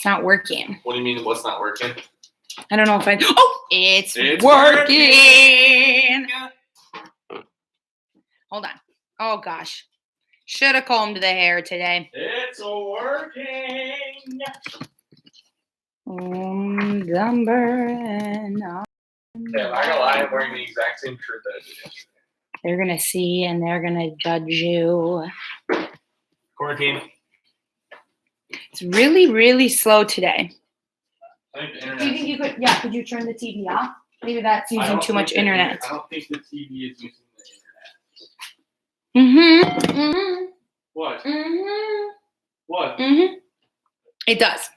It's not working. What do you mean what's not working? I don't know if it's working. Hold on. Oh, gosh. Should have combed the hair today. It's working. Lumber and... Yeah, I gotta lie, I'm wearing the exact same shirt that I did yesterday. They're going to see and they're going to judge you. Quarantine. It's really, really slow today. I think the Do you internet. think you could, could you turn the TV off? Maybe that's I using don't too much think the internet. I don't think the TV is using the internet. Mm-hmm. What? Mm-hmm. What? Mm-hmm. It does.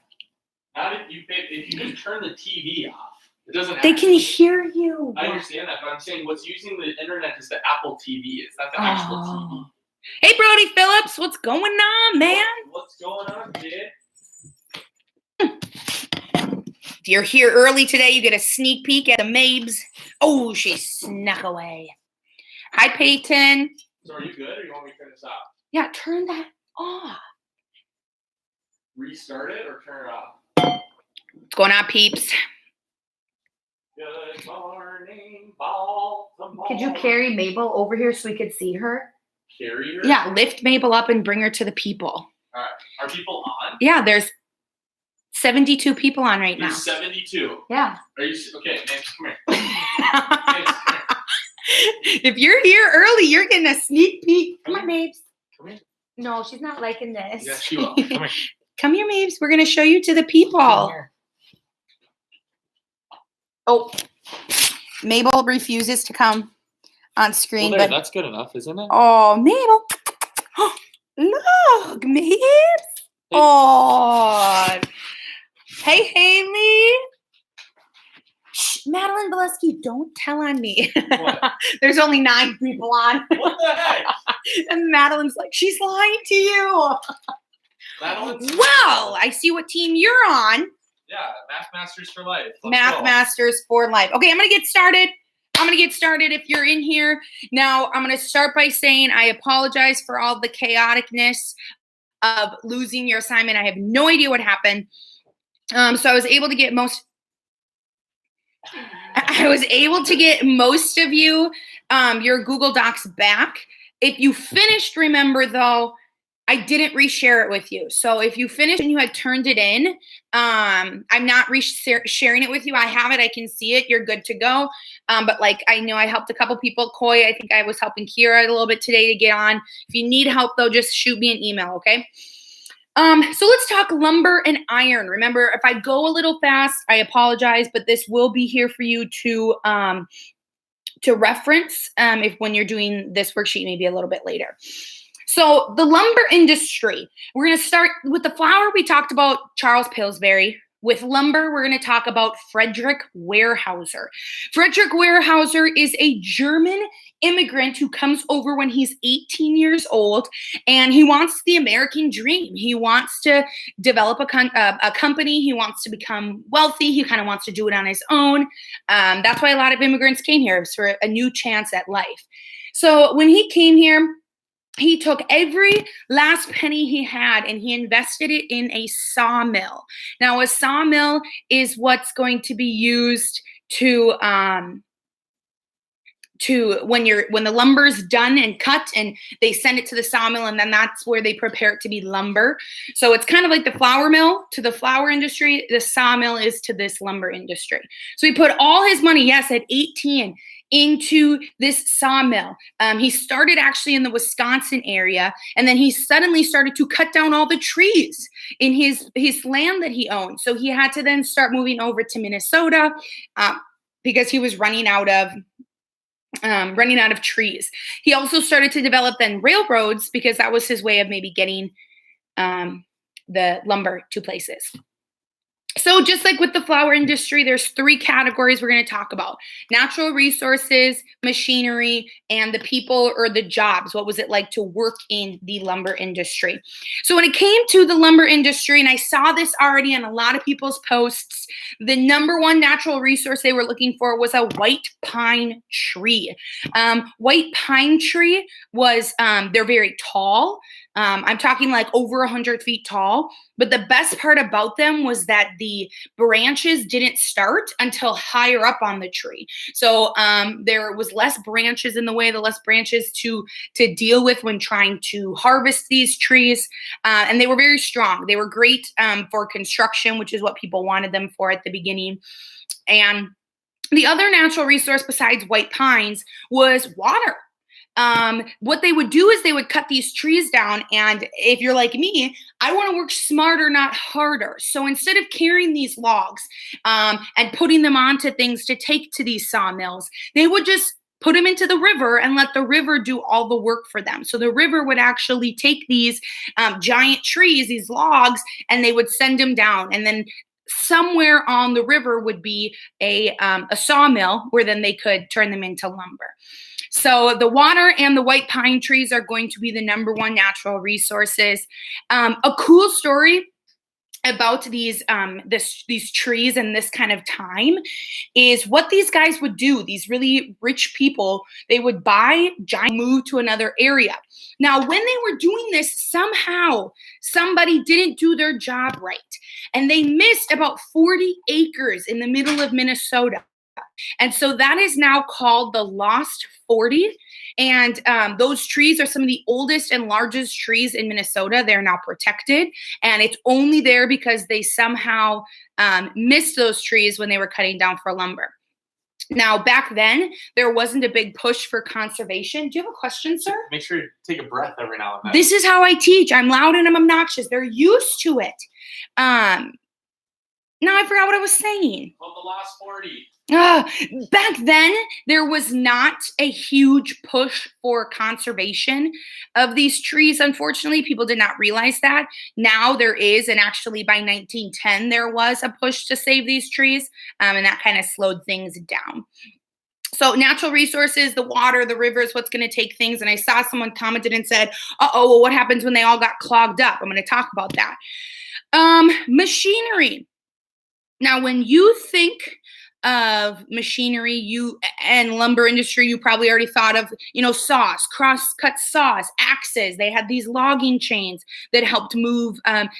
Not if you just turn the TV off. It doesn't. They can hear you. I understand that, but I'm saying what's using the internet is the Apple TV. It's not the actual TV. Hey, Brody Phillips, what's going on, man? What's going on, kid? If you're here early today, you get a sneak peek at the Mabes. Oh, she snuck away. Hi, Peyton. So are you good, or you want me to turn this off? Yeah, turn that off. Restart it or turn it off? What's going on, peeps? Good morning, Baltimore. Could you carry Mabel over here so we could see her? Carry her? Yeah, lift Mabel up and bring her to the people. All right. Are people on? Yeah, there's 72 people on right now. There's 72. Yeah. Are you okay? Nancy, come here. Nancy, come here. If you're here early, you're getting a sneak peek. Come on, Mabes. Come here. No, she's not liking this. Yes, she will. Come here. Come here, Mabes. We're going to show you to the people. Oh, Mabel refuses to come on screen. Well, there, but that's good enough, isn't it? oh, Mabel. Look, Mabes. Oh. Hey, Haley. Shh, Madeline Valesky, don't tell on me. What? There's only 9 people on. What the heck? And Madeline's like, she's lying to you. Madeline's Well, I see what team you're on. Yeah, Math Masters for life. Let's Math go. Masters for life. Okay, I'm going to get started. If you're in here. Now, I'm going to start by saying I apologize for all the chaoticness of losing your assignment. I have no idea what happened. So I was able to get most of you your Google Docs back. If you finished, remember though, I didn't reshare it with you. So if you finished and you had turned it in, I'm not sharing it with you. I have it. I can see it. You're good to go. But like, I know I helped a couple people. Coy, I think I was helping Kira a little bit today to get on. If you need help though, just shoot me an email, okay? So let's talk lumber and iron. Remember, if I go a little fast, I apologize, but this will be here for you to reference if when you're doing this worksheet maybe a little bit later. So the lumber industry, we're going to start with the flour. We talked about Charles Pillsbury. With lumber, we're going to talk about Frederick Weyerhaeuser. Frederick Weyerhaeuser is a German immigrant who comes over when he's 18 years old, and he wants the American dream. He wants to develop a company. He wants to become wealthy. He kind of wants to do it on his own. That's why a lot of immigrants came here, was for a new chance at life. So when he came here, he took every last penny he had and he invested it in a sawmill. Now, a sawmill is what's going to be used to when the lumber's done and cut and they send it to the sawmill, and then that's where they prepare it to be lumber. So it's kind of like the flour mill to the flour industry. The sawmill is to this lumber industry. So he put all his money, yes, at 18, into this sawmill. He started actually in the Wisconsin area, and then he suddenly started to cut down all the trees in his land that he owned. So he had to then start moving over to Minnesota because he was running out of trees. He also started to develop then railroads because that was his way of maybe getting the lumber to places. So just like with the flour industry, there's 3 categories we're going to talk about: natural resources, machinery, and the people or the jobs. What was it like to work in the lumber industry? So when it came to the lumber industry, and I saw this already in a lot of people's posts, the number one natural resource they were looking for was a white pine tree. White pine tree was, they're very tall. I'm talking like over 100 feet tall. But the best part about them was that the branches didn't start until higher up on the tree. So there was less branches in the way, the less branches to deal with when trying to harvest these trees. And they were very strong. They were great for construction, which is what people wanted them for at the beginning. And the other natural resource besides white pines was water. What they would do is they would cut these trees down. And if you're like me, I want to work smarter, not harder. So instead of carrying these logs and putting them onto things to take to these sawmills, they would just put them into the river and let the river do all the work for them. So the river would actually take these giant trees, these logs, and they would send them down. And then somewhere on the river would be a sawmill where then they could turn them into lumber. So the water and the white pine trees are going to be the number one natural resources. A cool story about these trees and this kind of time is what these guys would do. These really rich people, they would buy giant, move to another area. Now, when they were doing this, somehow somebody didn't do their job right, and they missed about 40 acres in the middle of Minnesota. And so that is now called the Lost 40. And those trees are some of the oldest and largest trees in Minnesota. They're now protected. And it's only there because they somehow missed those trees when they were cutting down for lumber. Now, back then, there wasn't a big push for conservation. Do you have a question, sir? Make sure you take a breath every now and then. This is how I teach. I'm loud and I'm obnoxious. They're used to it. Now I forgot what I was saying. Well, the Lost 40. Back then, there was not a huge push for conservation of these trees. Unfortunately, people did not realize that. Now there is, and actually by 1910, there was a push to save these trees, and that kind of slowed things down. So natural resources, the water, the rivers, what's going to take things. And I saw someone commented and said, well, what happens when they all got clogged up? I'm going to talk about that. Machinery. Now, when you think of machinery, and lumber industry, you probably already thought of, saws, cross-cut saws, axes. They had these logging chains that helped move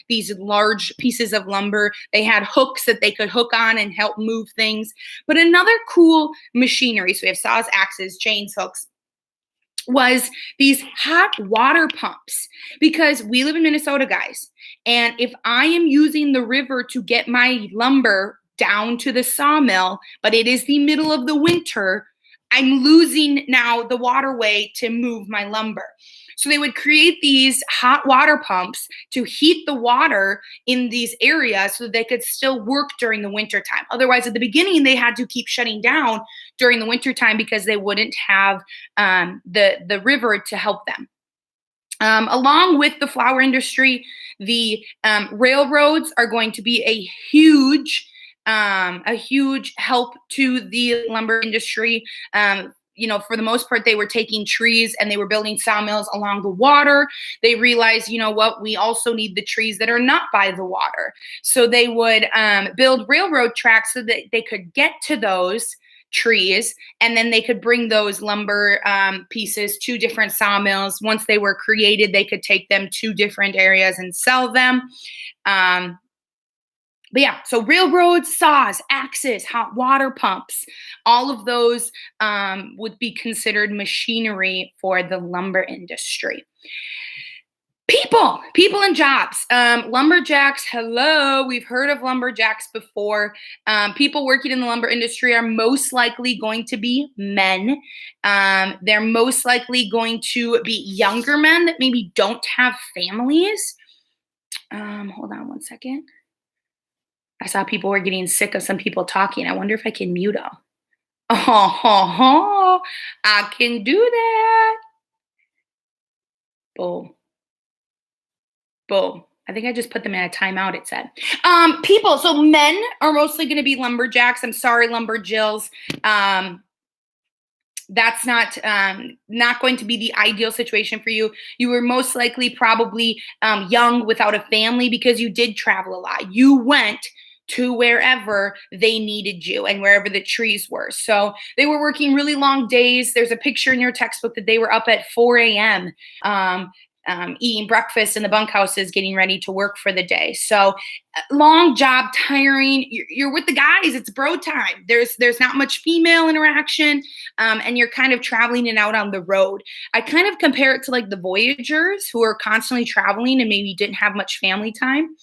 these large pieces of lumber. They had hooks that they could hook on and help move things. But another cool machinery, so we have saws, axes, chains, hooks, was these hot water pumps, because we live in Minnesota, guys. And if I am using the river to get my lumber down to the sawmill, but it is the middle of the winter, I'm losing now the waterway to move my lumber. So they would create these hot water pumps to heat the water in these areas so that they could still work during the winter time. Otherwise, at the beginning, they had to keep shutting down during the winter time because they wouldn't have the river to help them. Along with the flour industry, the railroads are going to be a huge help to the lumber industry. For the most part, they were taking trees and they were building sawmills along the water. They realized, we also need the trees that are not by the water. So they would build railroad tracks so that they could get to those trees, and then they could bring those lumber pieces to different sawmills. Once they were created, they could take them to different areas and sell them. But yeah, so railroads, saws, axes, hot water pumps, all of those would be considered machinery for the lumber industry. People and jobs. Lumberjacks, hello. We've heard of lumberjacks before. People working in the lumber industry are most likely going to be men. They're most likely going to be younger men that maybe don't have families. Hold on one second. I saw people were getting sick of some people talking. I wonder if I can mute them. I can do that. Boom. I think I just put them in a timeout, it said. People, so men are mostly going to be lumberjacks. I'm sorry, lumberjills. That's not going to be the ideal situation for you. You were most likely probably young without a family because you did travel a lot. You went to wherever they needed you and wherever the trees were. So they were working really long days. There's a picture in your textbook that they were up at 4 a.m. eating breakfast in the bunkhouses, getting ready to work for the day. So long job, tiring. You're with the guys. It's bro time. There's not much female interaction, and you're kind of traveling and out on the road. I kind of compare it to like the Voyagers who are constantly traveling and maybe didn't have much family time.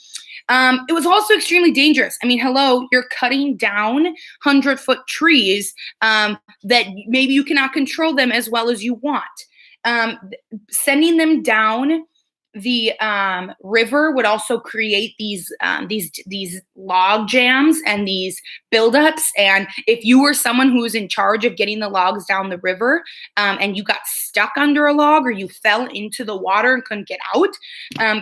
It was also extremely dangerous. I mean, hello, you're cutting down 100-foot trees that maybe you cannot control them as well as you want. Sending them down the river would also create these log jams and these buildups. And if you were someone who was in charge of getting the logs down the river, and you got stuck under a log or you fell into the water and couldn't get out,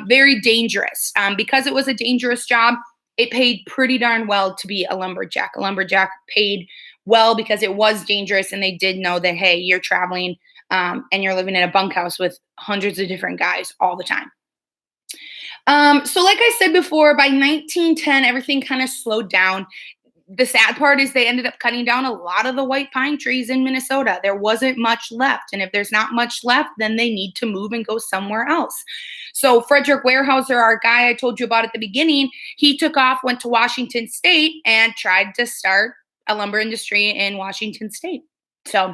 very dangerous. Because it was a dangerous job, it paid pretty darn well to be a lumberjack. A lumberjack paid well because it was dangerous, and they did know that, hey, you're traveling and you're living in a bunkhouse with hundreds of different guys all the time. So like I said before, by 1910, everything kind of slowed down. The sad part is they ended up cutting down a lot of the white pine trees in Minnesota. There wasn't much left. And if there's not much left, then they need to move and go somewhere else. So Frederick Weyerhaeuser, our guy I told you about at the beginning, he took off, went to Washington State, and tried to start a lumber industry in Washington State. So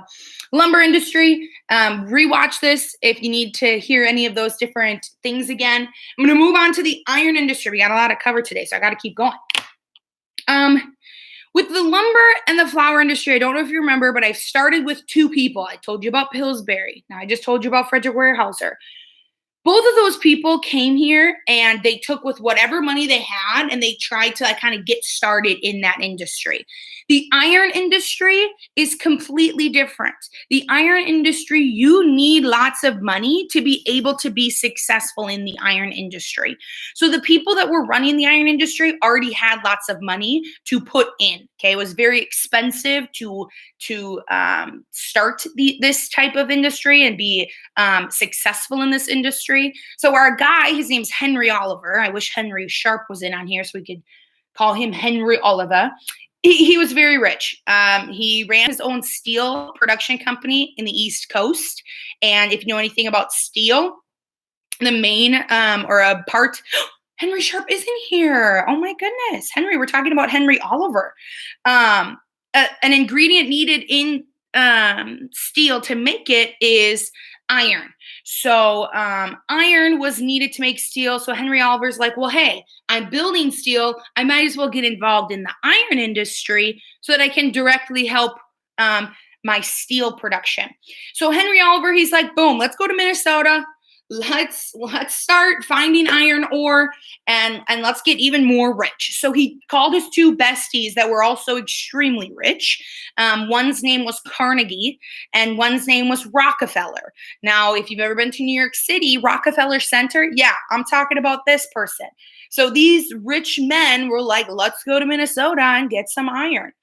lumber industry, rewatch this if you need to hear any of those different things again. I'm going to move on to the iron industry. We got a lot to cover today, so I got to keep going. With the lumber and the flour industry, I don't know if you remember, but I started with two people. I told you about Pillsbury. Now I just told you about Frederick Weyerhaeuser. Both of those people came here and they took with whatever money they had and they tried to like kind of get started in that industry. The iron industry is completely different. The iron industry, you need lots of money to be able to be successful in the iron industry. So the people that were running the iron industry already had lots of money to put in. Okay, it was very expensive to start this type of industry and be successful in this industry. So our guy, his name's Henry Oliver. I wish Henry Sharp was in on here so we could call him Henry Oliver. He was very rich. He ran his own steel production company in the East Coast. And if you know anything about steel, the main or a part, Henry Sharp isn't here. Oh my goodness. Henry, we're talking about Henry Oliver. An ingredient needed in steel to make it is iron. So iron was needed to make steel. So Henry Oliver's like, well, hey, I'm building steel. I might as well get involved in the iron industry so that I can directly help my steel production. So Henry Oliver, he's like, boom, let's go to Minnesota. Let's start finding iron ore and let's get even more rich. So he called his two besties that were also extremely rich. One's name was Carnegie and one's name was Rockefeller. Now, if you've ever been to New York City, Rockefeller Center, yeah, I'm talking about this person. So these rich men were like, let's go to Minnesota and get some iron.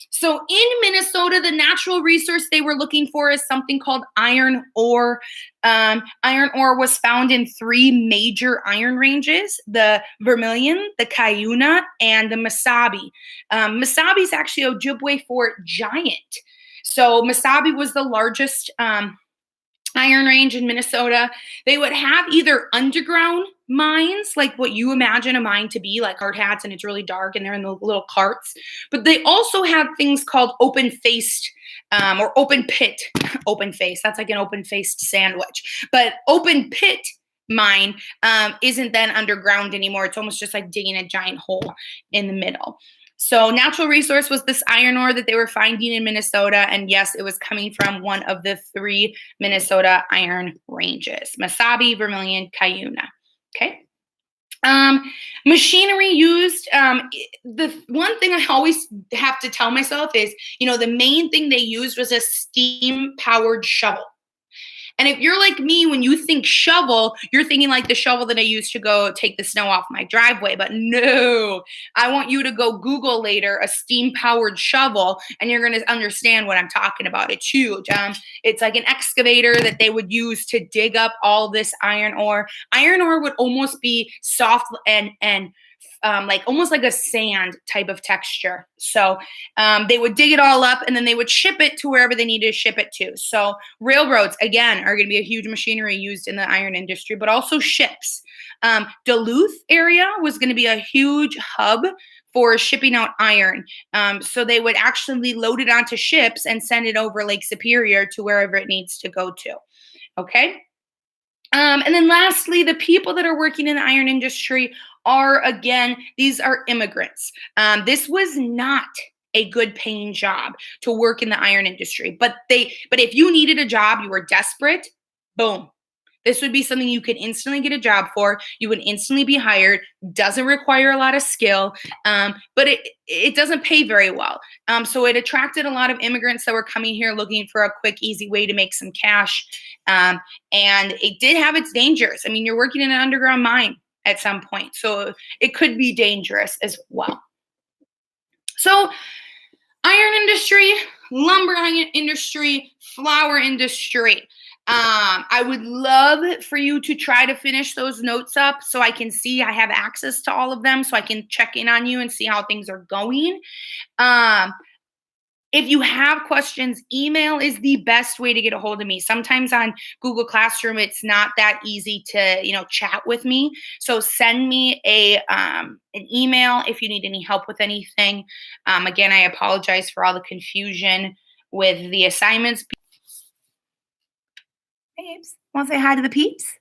So in Minnesota, the natural resource they were looking for is something called iron ore. Iron ore was found in three major iron ranges: the Vermilion, the Cuyuna, and the Mesabi. Mesabi is actually Ojibwe for giant. So Mesabi was the largest iron range in Minnesota. They would have either underground mines, like what you imagine a mine to be, like hard hats, and it's really dark and they're in the little carts. But they also had things called open-faced or open pit. Open face, that's like an open-faced sandwich. But open pit mine isn't then underground anymore. It's almost just like digging a giant hole in the middle. So natural resource was this iron ore that they were finding in Minnesota. And yes, it was coming from one of the three Minnesota iron ranges: Mesabi, Vermilion, Cuyuna. Okay. Machinery used. The one thing I always have to tell myself is, the main thing they used was a steam-powered shovel. And if you're like me, when you think shovel, you're thinking like the shovel that I used to go take the snow off my driveway. But no, I want you to go Google later a steam-powered shovel, and you're going to understand what I'm talking about. It's huge. It's like an excavator that they would use to dig up all this iron ore. Iron ore would almost be soft and like almost like a sand type of texture. So they would dig it all up and then they would ship it to wherever they needed to ship it to. So railroads, again, are going to be a huge machinery used in the iron industry, but also ships. Duluth area was going to be a huge hub for shipping out iron. So they would actually load it onto ships and send it over Lake Superior to wherever it needs to go to. Okay. And then lastly, the people that are working in the iron industry are, again, these are immigrants. This was not a good paying job to work in the iron industry, but if you needed a job, you were desperate, boom. This would be something you could instantly get a job for. You would instantly be hired. Doesn't require a lot of skill, but it doesn't pay very well. So it attracted a lot of immigrants that were coming here looking for a quick, easy way to make some cash. And it did have its dangers. I mean, you're working in an underground mine at some point, so it could be dangerous as well. So iron industry, lumber industry, flour industry. I would love for you to try to finish those notes up so I can see I have access to all of them so I can check in on you and see how things are going. If you have questions, email is the best way to get a hold of me. Sometimes on Google Classroom, it's not that easy to, chat with me. So send me an email if you need any help with anything. Again, I apologize for all the confusion with the assignments. Babes, want to say hi to the peeps?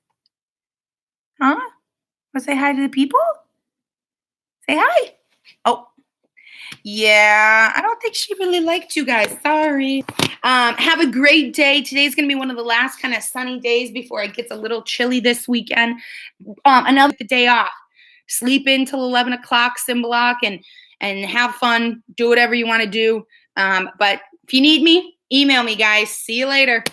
Huh? Want to say hi to the people? Say hi. Oh, yeah, I don't think she really liked you guys. Sorry. Have a great day. Today's going to be one of the last kind of sunny days before it gets a little chilly this weekend. Another day off. Sleep in till 11 o'clock, sim block, and have fun. Do whatever you want to do. But if you need me, email me, guys. See you later.